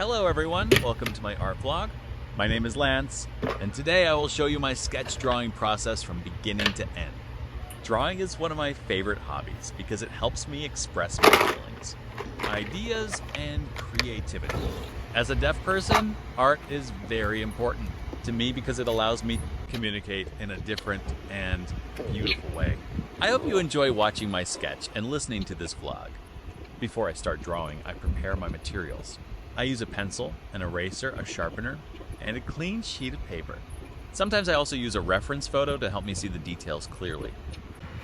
Hello everyone, welcome to my art vlog. My name is Lance, and today I will show you my sketch drawing process from beginning to end. Drawing is one of my favorite hobbies because it helps me express my feelings, ideas, and creativity. As a deaf person, art is very important to me because it allows me to communicate in a different and beautiful way. I hope you enjoy watching my sketch and listening to this vlog. Before I start drawing, I prepare my materials. I use a pencil, an eraser, a sharpener, and a clean sheet of paper. Sometimes I also use a reference photo to help me see the details clearly.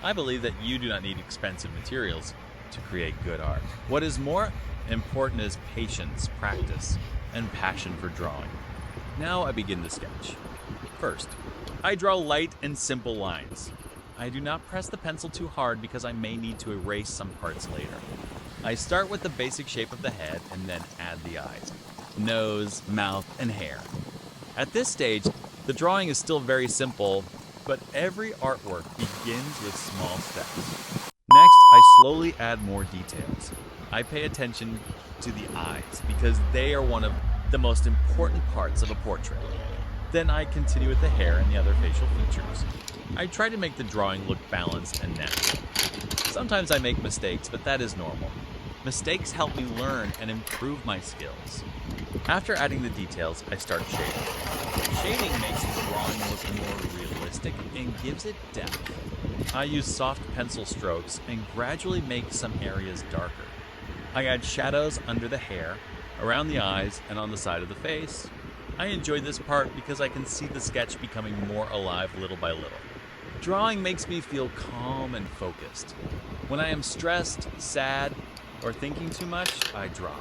I believe that you do not need expensive materials to create good art. What is more important is patience, practice, and passion for drawing. Now I begin the sketch. First, I draw light and simple lines. I do not press the pencil too hard because I may need to erase some parts later. I start with the basic shape of the head and then add the eyes, nose, mouth, and hair. At this stage, the drawing is still very simple, but every artwork begins with small steps. Next, I slowly add more details. I pay attention to the eyes because they are one of the most important parts of a portrait. Then I continue with the hair and the other facial features. I try to make the drawing look balanced and natural. Sometimes I make mistakes, but that is normal. Mistakes help me learn and improve my skills. After adding the details, I start shading. Shading makes the drawing look more realistic and gives it depth. I use soft pencil strokes and gradually make some areas darker. I add shadows under the hair, around the eyes, and on the side of the face. I enjoy this part because I can see the sketch becoming more alive little by little. Drawing makes me feel calm and focused. When I am stressed, sad, or thinking too much, I draw.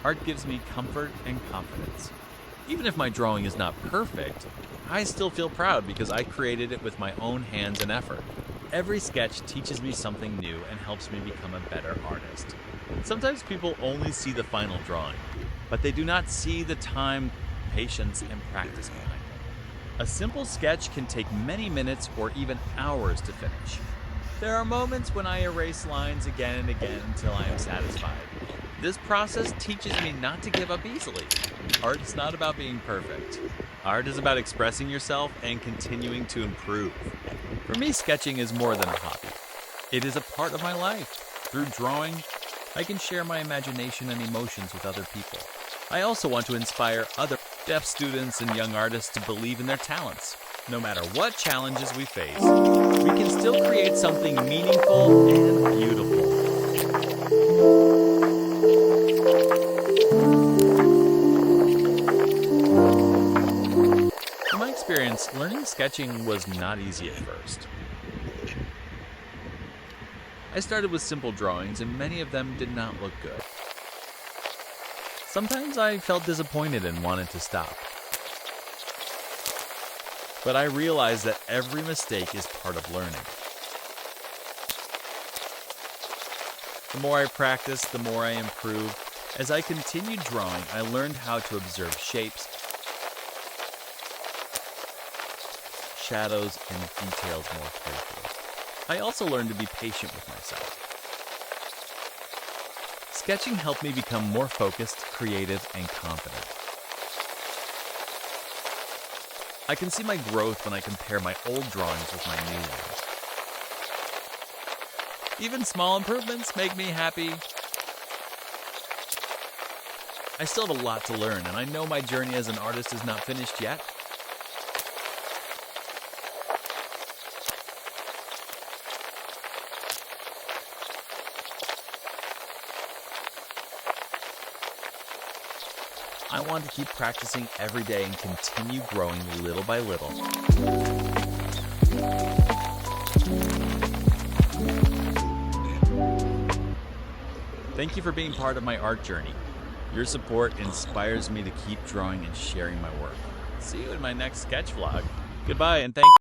Art gives me comfort and confidence. Even if my drawing is not perfect, I still feel proud because I created it with my own hands and effort. Every sketch teaches me something new and helps me become a better artist. Sometimes people only see the final drawing, but they do not see the time, patience, and practice behind it. A simple sketch can take many minutes or even hours to finish. There are moments when I erase lines again and again until I am satisfied. This process teaches me not to give up easily. Art is not about being perfect. Art is about expressing yourself and continuing to improve. For me, sketching is more than a hobby. It is a part of my life. Through drawing, I can share my imagination and emotions with other people. I also want to inspire other deaf students and young artists to believe in their talents. No matter what challenges we face, we can still create something meaningful and beautiful. In my experience, learning sketching was not easy at first. I started with simple drawings and many of them did not look good. Sometimes I felt disappointed and wanted to stop. But I realized that every mistake is part of learning. The more I practiced, the more I improved. As I continued drawing, I learned how to observe shapes, shadows, and details more carefully. I also learned to be patient with myself. Sketching helped me become more focused, creative, and confident. I can see my growth when I compare my old drawings with my new ones. Even small improvements make me happy. I still have a lot to learn, and I know my journey as an artist is not finished yet. I want to keep practicing every day and continue growing little by little. Thank you for being part of my art journey. Your support inspires me to keep drawing and sharing my work. See you in my next sketch vlog. Goodbye and thank you.